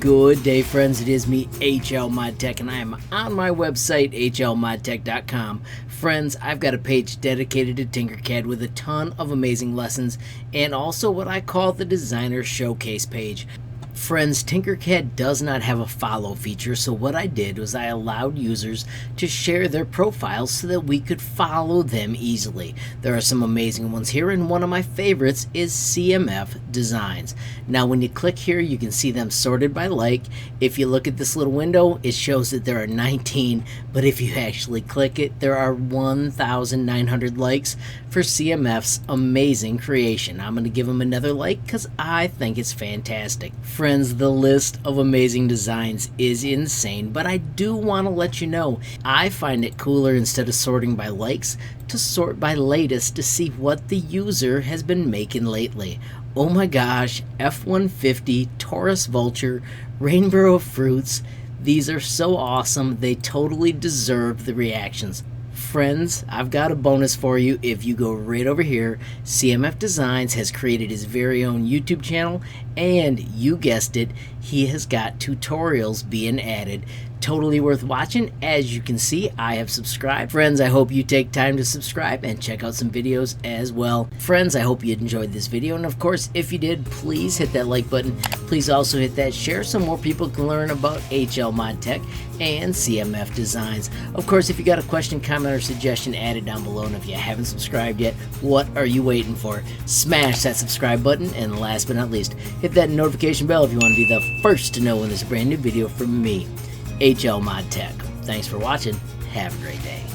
Good day, friends. It is me, HLModTech, and I am on my website, HLModTech.com. Friends, I've got a page dedicated to Tinkercad with a ton of amazing lessons and also what I call the Designer Showcase page. Friends, Tinkercad does not have a follow feature, so what I did was I allowed users to share their profiles so that we could follow them easily. There are some amazing ones here, and one of my favorites is CMF Designs. Now when you click here, you can see them sorted by like. If you look at this little window, it shows that there are 19, but if you actually click it, there are 1,900 likes for CMF's amazing creation. I'm going to give them another like because I think it's fantastic. Friends, the list of amazing designs is insane, but I do want to let you know I find it cooler, instead of sorting by likes, to sort by latest to see what the user has been making lately. Oh my gosh, F-150, Taurus Vulture, Rainbow of Fruits. These are so awesome. They totally deserve the reactions. Friends, I've got a bonus for you. If you go right over here, CMF Designs has created his very own YouTube channel, and you guessed it, he has got tutorials being added. Totally worth watching. As you can see, I have subscribed. Friends, I hope you take time to subscribe and check out some videos as well. Friends, I hope you enjoyed this video, and of course, if you did, please hit that like button. Please also hit that share so more people can learn about HLModTech and CMF Designs. Of course, if you got a question, comment, or suggestion, add it down below, and if you haven't subscribed yet, what are you waiting for? Smash that subscribe button, and last but not least, hit that notification bell if you want to be the first to know when there's a brand new video from me, HLModTech. Thanks for watching. Have a great day.